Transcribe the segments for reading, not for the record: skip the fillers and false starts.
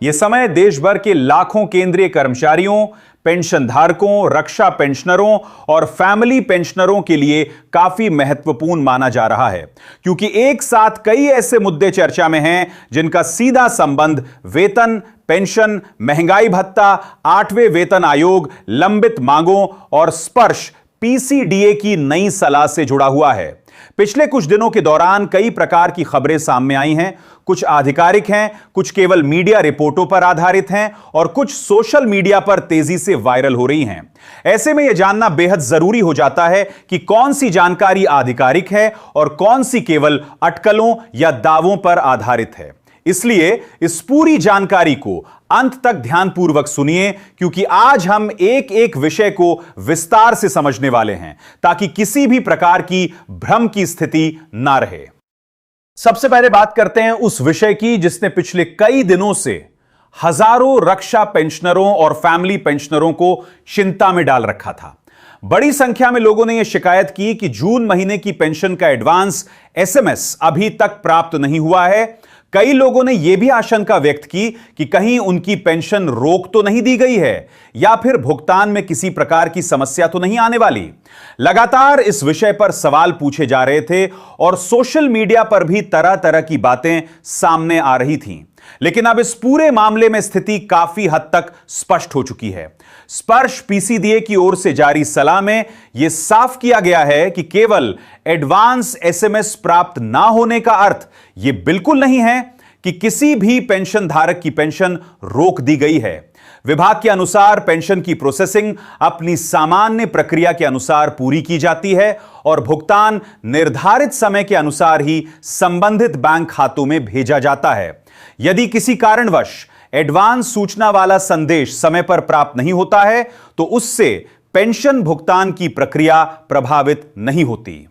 यह समय देश भर के लाखों केंद्रीय कर्मचारियों, पेंशन धारकों, रक्षा पेंशनरों और फैमिली पेंशनरों के लिए काफी महत्वपूर्ण माना जा रहा है, क्योंकि एक साथ कई ऐसे मुद्दे चर्चा में हैं जिनका सीधा संबंध वेतन, पेंशन, महंगाई भत्ता, 8वें वेतन आयोग, लंबित मांगों और स्पर्श पीसीडीए की नई सलाह से जुड़ा हुआ है। पिछले कुछ दिनों के दौरान कई प्रकार की खबरें सामने आई हैं। कुछ आधिकारिक हैं, कुछ केवल मीडिया रिपोर्टों पर आधारित हैं और कुछ सोशल मीडिया पर तेजी से वायरल हो रही हैं। ऐसे में यह जानना बेहद जरूरी हो जाता है कि कौन सी जानकारी आधिकारिक है और कौन सी केवल अटकलों या दावों पर आधारित है। इसलिए इस पूरी जानकारी को अंत तक ध्यानपूर्वक सुनिए, क्योंकि आज हम एक एक विषय को विस्तार से समझने वाले हैं ताकि किसी भी प्रकार की भ्रम की स्थिति ना रहे। सबसे पहले बात करते हैं उस विषय की जिसने पिछले कई दिनों से हजारों रक्षा पेंशनरों और फैमिली पेंशनरों को चिंता में डाल रखा था। बड़ी संख्या में लोगों ने यह शिकायत की कि जून महीने की पेंशन का एडवांस एसएमएस अभी तक प्राप्त नहीं हुआ है। कई लोगों ने यह भी आशंका व्यक्त की कि कहीं उनकी पेंशन रोक तो नहीं दी गई है या फिर भुगतान में किसी प्रकार की समस्या तो नहीं आने वाली। लगातार इस विषय पर सवाल पूछे जा रहे थे और सोशल मीडिया पर भी तरह तरह की बातें सामने आ रही थीं। लेकिन अब इस पूरे मामले में स्थिति काफी हद तक स्पष्ट हो चुकी है। स्पर्श पीसीडीए की ओर से जारी सलाह में यह साफ किया गया है कि केवल एडवांस एसएमएस प्राप्त ना होने का अर्थ यह बिल्कुल नहीं है कि किसी भी पेंशन धारक की पेंशन रोक दी गई है। विभाग के अनुसार पेंशन की प्रोसेसिंग अपनी सामान्य प्रक्रिया के अनुसार पूरी की जाती है और भुगतान निर्धारित समय के अनुसार ही संबंधित बैंक खातों में भेजा जाता है। यदि किसी कारणवश एडवांस सूचना वाला संदेश समय पर प्राप्त नहीं होता है तो उससे पेंशन भुगतान की प्रक्रिया प्रभावित नहीं होती।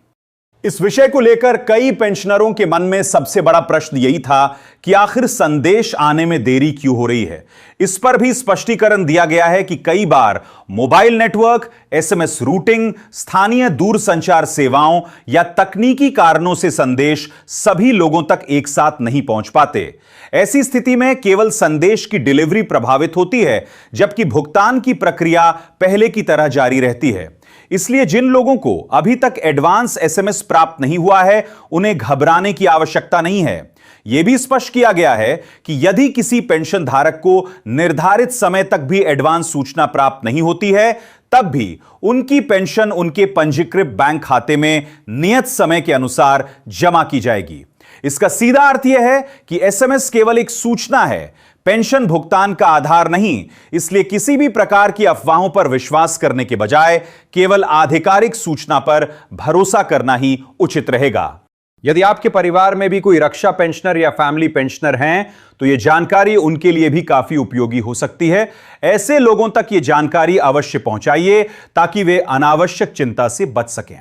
इस विषय को लेकर कई पेंशनरों के मन में सबसे बड़ा प्रश्न यही था कि आखिर संदेश आने में देरी क्यों हो रही है। इस पर भी स्पष्टीकरण दिया गया है कि कई बार मोबाइल नेटवर्क, एसएमएस रूटिंग, स्थानीय दूरसंचार सेवाओं या तकनीकी कारणों से संदेश सभी लोगों तक एक साथ नहीं पहुंच पाते। ऐसी स्थिति में केवल संदेश की डिलीवरी प्रभावित होती है, जबकि भुगतान की प्रक्रिया पहले की तरह जारी रहती है। इसलिए जिन लोगों को अभी तक एडवांस एसएमएस प्राप्त नहीं हुआ है, उन्हें घबराने की आवश्यकता नहीं है। यह भी स्पष्ट किया गया है कि यदि किसी पेंशन धारक को निर्धारित समय तक भी एडवांस सूचना प्राप्त नहीं होती है, तब भी उनकी पेंशन उनके पंजीकृत बैंक खाते में नियत समय के अनुसार जमा की जाएगी। इसका सीधा अर्थ यह है कि एसएमएस केवल एक सूचना है, पेंशन भुगतान का आधार नहीं। इसलिए किसी भी प्रकार की अफवाहों पर विश्वास करने के बजाय केवल आधिकारिक सूचना पर भरोसा करना ही उचित रहेगा। यदि आपके परिवार में भी कोई रक्षा पेंशनर या फैमिली पेंशनर हैं तो यह जानकारी उनके लिए भी काफी उपयोगी हो सकती है। ऐसे लोगों तक यह जानकारी अवश्य पहुंचाइए ताकि वे अनावश्यक चिंता से बच सकें।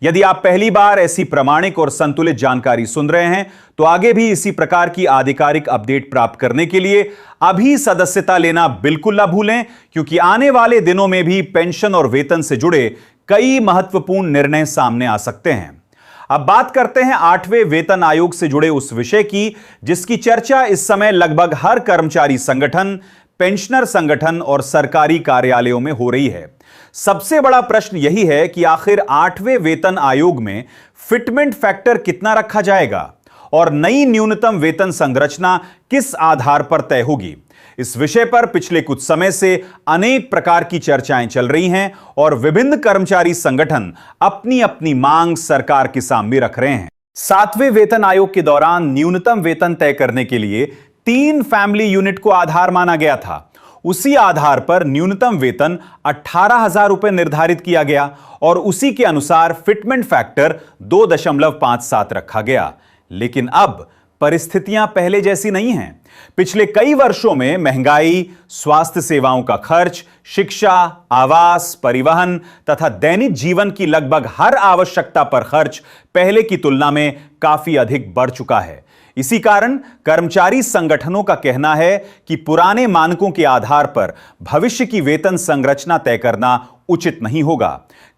यदि आप पहली बार ऐसी प्रामाणिक और संतुलित जानकारी सुन रहे हैं तो आगे भी इसी प्रकार की आधिकारिक अपडेट प्राप्त करने के लिए अभी सदस्यता लेना बिल्कुल ना भूलें, क्योंकि आने वाले दिनों में भी पेंशन और वेतन से जुड़े कई महत्वपूर्ण निर्णय सामने आ सकते हैं। अब बात करते हैं 8वें वेतन आयोग से जुड़े उस विषय की जिसकी चर्चा इस समय लगभग हर कर्मचारी संगठन, पेंशनर संगठन और सरकारी कार्यालयों में हो रही है। सबसे बड़ा प्रश्न यही है कि आखिर 8वें वेतन आयोग में फिटमेंट फैक्टर कितना रखा जाएगा और नई न्यूनतम वेतन संरचना किस आधार पर तय होगी। इस विषय पर पिछले कुछ समय से अनेक प्रकार की चर्चाएं चल रही हैं और विभिन्न कर्मचारी संगठन अपनी अपनी मांग सरकार के सामने रख रहे हैं। 7वें वेतन आयोग के दौरान न्यूनतम वेतन तय करने के लिए 3 फैमिली यूनिट को आधार माना गया था। उसी आधार पर न्यूनतम वेतन 18,000 रुपए निर्धारित किया गया और उसी के अनुसार फिटमेंट फैक्टर 2.57 रखा गया। लेकिन अब परिस्थितियां पहले जैसी नहीं हैं। पिछले कई वर्षों में महंगाई, स्वास्थ्य सेवाओं का खर्च, शिक्षा, आवास, परिवहन तथा दैनिक जीवन की लगभग हर आवश्यकता पर खर्च पहले की तुलना में काफी अधिक बढ़ चुका है। इसी कारण कर्मचारी संगठनों का कहना है कि पुराने मानकों के आधार पर भविष्य की वेतन संरचना तय करना उचित नहीं होगा।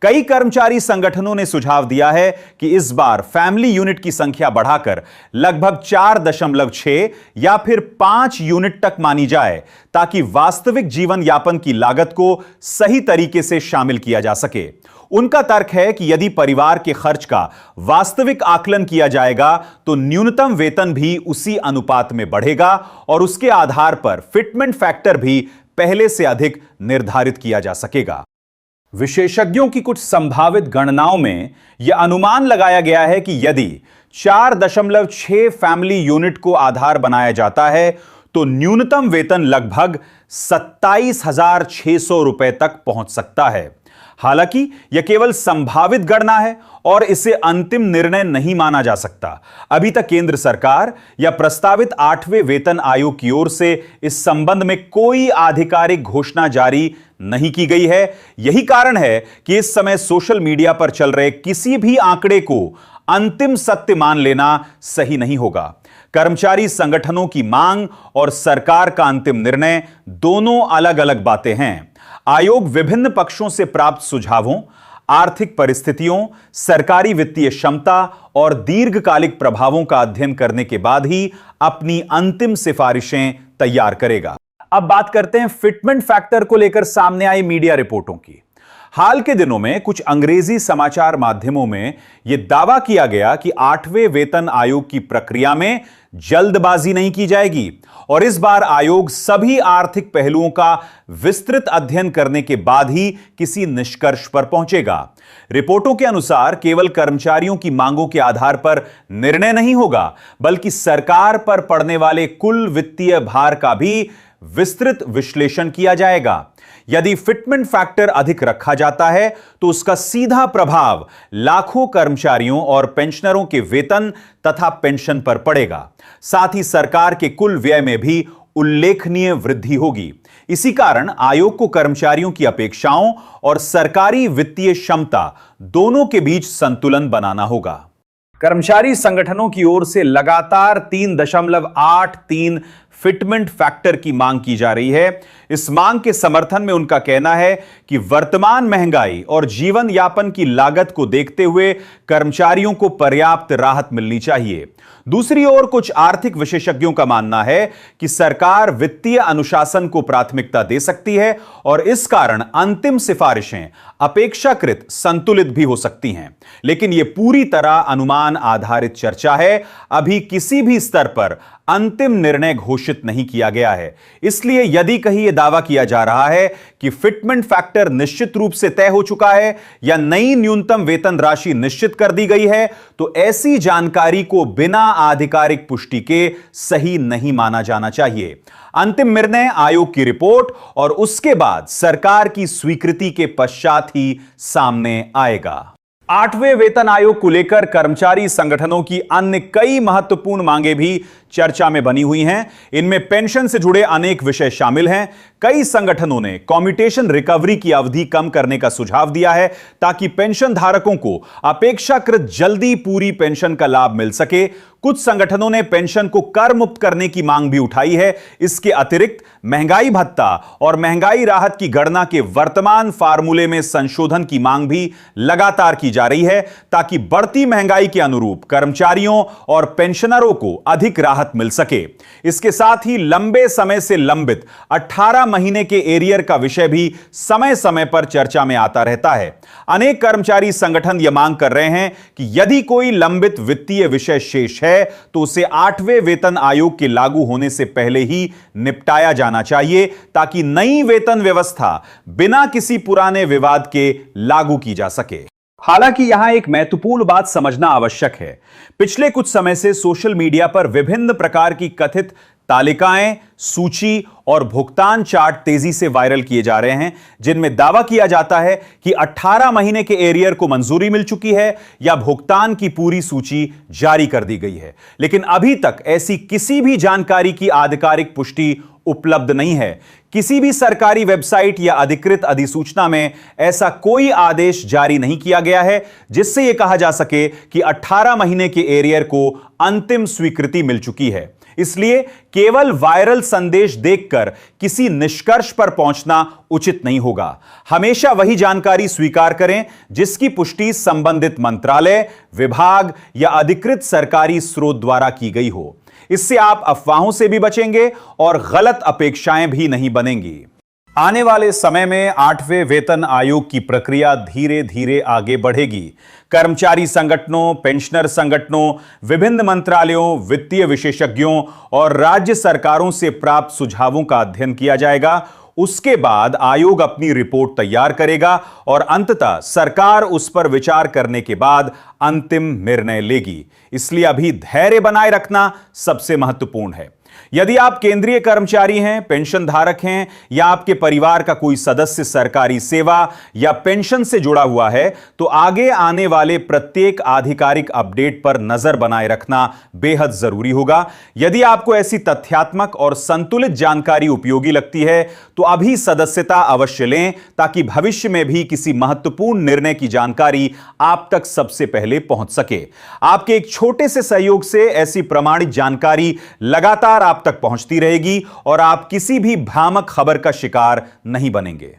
कई कर्मचारी संगठनों ने सुझाव दिया है कि इस बार फैमिली यूनिट की संख्या बढ़ाकर लगभग 4.6 या फिर 5 यूनिट तक मानी जाए, ताकि वास्तविक जीवन यापन की लागत को सही तरीके से शामिल किया जा सके। उनका तर्क है कि यदि परिवार के खर्च का वास्तविक आकलन किया जाएगा तो न्यूनतम वेतन भी उसी अनुपात में बढ़ेगा और उसके आधार पर फिटमेंट फैक्टर भी पहले से अधिक निर्धारित किया जा सकेगा। विशेषज्ञों की कुछ संभावित गणनाओं में यह अनुमान लगाया गया है कि यदि 4.6 फैमिली यूनिट को आधार बनाया जाता है तो न्यूनतम वेतन लगभग 27,600 रुपए तक पहुंच सकता है। हालांकि यह केवल संभावित गणना है और इसे अंतिम निर्णय नहीं माना जा सकता। अभी तक केंद्र सरकार या प्रस्तावित 8वें वेतन आयोग की ओर से इस संबंध में कोई आधिकारिक घोषणा जारी नहीं की गई है। यही कारण है कि इस समय सोशल मीडिया पर चल रहे किसी भी आंकड़े को अंतिम सत्य मान लेना सही नहीं होगा। कर्मचारी संगठनों की मांग और सरकार का अंतिम निर्णय दोनों अलग अलग बातें हैं। आयोग विभिन्न पक्षों से प्राप्त सुझावों, आर्थिक परिस्थितियों, सरकारी वित्तीय क्षमता और दीर्घकालिक प्रभावों का अध्ययन करने के बाद ही अपनी अंतिम सिफारिशें तैयार करेगा। अब बात करते हैं फिटमेंट फैक्टर को लेकर सामने आई मीडिया रिपोर्टों की। हाल के दिनों में कुछ अंग्रेजी समाचार माध्यमों में यह दावा किया गया कि 8वें वेतन आयोग की प्रक्रिया में जल्दबाजी नहीं की जाएगी और इस बार आयोग सभी आर्थिक पहलुओं का विस्तृत अध्ययन करने के बाद ही किसी निष्कर्ष पर पहुंचेगा। रिपोर्टों के अनुसार केवल कर्मचारियों की मांगों के आधार पर निर्णय नहीं होगा, बल्कि सरकार पर पड़ने वाले कुल वित्तीय भार का भी विस्तृत विश्लेषण किया जाएगा। यदि फिटमेंट फैक्टर अधिक रखा जाता है तो उसका सीधा प्रभाव लाखों कर्मचारियों और पेंशनरों के वेतन तथा पेंशन पर पड़ेगा। साथ ही सरकार के कुल व्यय में भी उल्लेखनीय वृद्धि होगी। इसी कारण आयोग को कर्मचारियों की अपेक्षाओं और सरकारी वित्तीय क्षमता दोनों के बीच संतुलन बनाना होगा। कर्मचारी संगठनों की ओर से लगातार 3.83 फिटमेंट फैक्टर की मांग की जा रही है। इस मांग के समर्थन में उनका कहना है कि वर्तमान महंगाई और जीवन यापन की लागत को देखते हुए कर्मचारियों को पर्याप्त राहत मिलनी चाहिए। दूसरी ओर कुछ आर्थिक विशेषज्ञों का मानना है कि सरकार वित्तीय अनुशासन को प्राथमिकता दे सकती है और इस कारण अंतिम सिफारिशें अपेक्षाकृत संतुलित भी हो सकती हैं। लेकिन यह पूरी तरह अनुमान आधारित चर्चा है। अभी किसी भी स्तर पर अंतिम निर्णय घोषित नहीं किया गया है। इसलिए यदि कहीं यह दावा किया जा रहा है कि फिटमेंट फैक्टर निश्चित रूप से तय हो चुका है या नई न्यूनतम वेतन राशि निश्चित कर दी गई है, तो ऐसी जानकारी को बिना आधिकारिक पुष्टि के सही नहीं माना जाना चाहिए। अंतिम निर्णय आयोग की रिपोर्ट और उसके बाद सरकार की स्वीकृति के पश्चात ही सामने आएगा। 8वें वेतन आयोग को लेकर कर्मचारी संगठनों की अन्य कई महत्वपूर्ण मांगें भी चर्चा में बनी हुई हैं। इनमें पेंशन से जुड़े अनेक विषय शामिल हैं। कई संगठनों ने कम्यूटेशन रिकवरी की अवधि कम करने का सुझाव दिया है ताकि पेंशन धारकों को अपेक्षाकृत जल्दी पूरी पेंशन का लाभ मिल सके। कुछ संगठनों ने पेंशन को कर मुक्त करने की मांग भी उठाई है। इसके अतिरिक्त महंगाई भत्ता और महंगाई राहत की गणना के वर्तमान फार्मूले में संशोधन की मांग भी लगातार की जा रही है ताकि बढ़ती महंगाई के अनुरूप कर्मचारियों और पेंशनरों को अधिक राहत मिल सके। इसके साथ ही लंबे समय से लंबित 18 महीने के एरियर का विषय भी समय समय पर चर्चा में आता रहता है। अनेक कर्मचारी संगठन यह मांग कर रहे हैं कि यदि कोई लंबित वित्तीय विषय शेष है तो उसे 8वें वेतन आयोग के लागू होने से पहले ही निपटाया जाना चाहिए ताकि नई वेतन व्यवस्था बिना किसी पुराने विवाद के लागू की जा सके। हालांकि यहां एक महत्वपूर्ण बात समझना आवश्यक है। पिछले कुछ समय से सोशल मीडिया पर विभिन्न प्रकार की कथित तालिकाएं, सूची और भुगतान चार्ट तेजी से वायरल किए जा रहे हैं, जिनमें दावा किया जाता है कि 18 महीने के एरियर को मंजूरी मिल चुकी है या भुगतान की पूरी सूची जारी कर दी गई है। लेकिन अभी तक ऐसी किसी भी जानकारी की आधिकारिक पुष्टि उपलब्ध नहीं है। किसी भी सरकारी वेबसाइट या अधिकृत अधिसूचना में ऐसा कोई आदेश जारी नहीं किया गया है जिससे यह कहा जा सके कि 18 महीने के एरियर को अंतिम स्वीकृति मिल चुकी है। इसलिए केवल वायरल संदेश देखकर किसी निष्कर्ष पर पहुंचना उचित नहीं होगा। हमेशा वही जानकारी स्वीकार करें जिसकी पुष्टि संबंधित मंत्रालय, विभाग या अधिकृत सरकारी स्रोत द्वारा की गई हो। इससे आप अफवाहों से भी बचेंगे और गलत अपेक्षाएं भी नहीं बनेंगी। आने वाले समय में 8वें वेतन आयोग की प्रक्रिया धीरे धीरे आगे बढ़ेगी। कर्मचारी संगठनों, पेंशनर संगठनों, विभिन्न मंत्रालयों, वित्तीय विशेषज्ञों और राज्य सरकारों से प्राप्त सुझावों का अध्ययन किया जाएगा। उसके बाद आयोग अपनी रिपोर्ट तैयार करेगा और अंततः सरकार उस पर विचार करने के बाद अंतिम निर्णय लेगी। इसलिए अभी धैर्य बनाए रखना सबसे महत्वपूर्ण है। यदि आप केंद्रीय कर्मचारी हैं, पेंशन धारक हैं या आपके परिवार का कोई सदस्य सरकारी सेवा या पेंशन से जुड़ा हुआ है, तो आगे आने वाले प्रत्येक आधिकारिक अपडेट पर नजर बनाए रखना बेहद जरूरी होगा। यदि आपको ऐसी तथ्यात्मक और संतुलित जानकारी उपयोगी लगती है तो अभी सदस्यता अवश्य लें, ताकि भविष्य में भी किसी महत्वपूर्ण निर्णय की जानकारी आप तक सबसे पहले पहुंच सके। आपके एक छोटे से सहयोग से ऐसी प्रमाणित जानकारी लगातार आप तक पहुंचती रहेगी और आप किसी भी भ्रामक खबर का शिकार नहीं बनेंगे।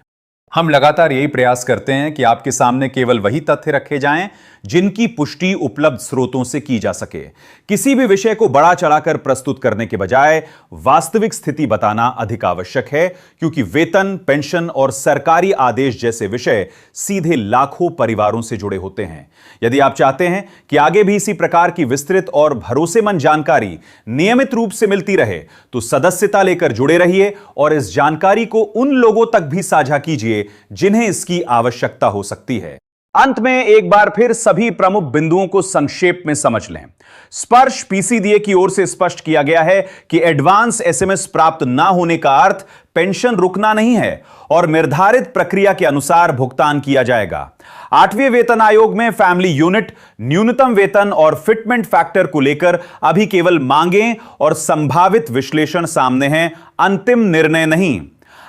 हम लगातार यही प्रयास करते हैं कि आपके सामने केवल वही तथ्य रखे जाएं जिनकी पुष्टि उपलब्ध स्रोतों से की जा सके। किसी भी विषय को बढ़ा चढ़ाकर प्रस्तुत करने के बजाय वास्तविक स्थिति बताना अधिक आवश्यक है, क्योंकि वेतन, पेंशन और सरकारी आदेश जैसे विषय सीधे लाखों परिवारों से जुड़े होते हैं। यदि आप चाहते हैं कि आगे भी इसी प्रकार की विस्तृत और भरोसेमंद जानकारी नियमित रूप से मिलती रहे, तो सदस्यता लेकर जुड़े रहिए और इस जानकारी को उन लोगों तक भी साझा कीजिए जिन्हें इसकी आवश्यकता हो सकती है। अंत में एक बार फिर सभी प्रमुख बिंदुओं को संक्षेप में समझ लें। स्पर्श पीसीडीए की ओर से स्पष्ट किया गया है कि एडवांस एसएमएस प्राप्त ना होने का अर्थ पेंशन रुकना नहीं है और निर्धारित प्रक्रिया के अनुसार भुगतान किया जाएगा। 8वें वेतन आयोग में फैमिली यूनिट, न्यूनतम वेतन और फिटमेंट फैक्टर को लेकर अभी केवल मांगें और संभावित विश्लेषण सामने हैं, अंतिम निर्णय नहीं।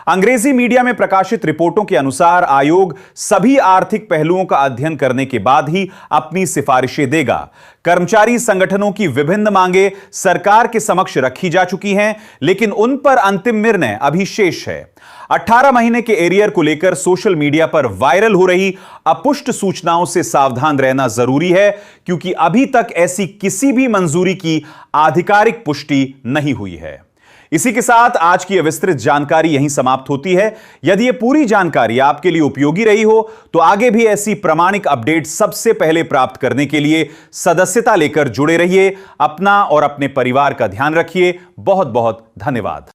अंग्रेजी मीडिया में प्रकाशित रिपोर्टों के अनुसार आयोग सभी आर्थिक पहलुओं का अध्ययन करने के बाद ही अपनी सिफारिशें देगा। कर्मचारी संगठनों की विभिन्न मांगें सरकार के समक्ष रखी जा चुकी हैं, लेकिन उन पर अंतिम निर्णय अभी शेष है। 18 महीने के एरियर को लेकर सोशल मीडिया पर वायरल हो रही अपुष्ट सूचनाओं से सावधान रहना जरूरी है, क्योंकि अभी तक ऐसी किसी भी मंजूरी की आधिकारिक पुष्टि नहीं हुई है। इसी के साथ आज की विस्तृत जानकारी यहीं समाप्त होती है। यदि यह पूरी जानकारी आपके लिए उपयोगी रही हो तो आगे भी ऐसी प्रामाणिक अपडेट सबसे पहले प्राप्त करने के लिए सदस्यता लेकर जुड़े रहिए। अपना और अपने परिवार का ध्यान रखिए। बहुत बहुत धन्यवाद।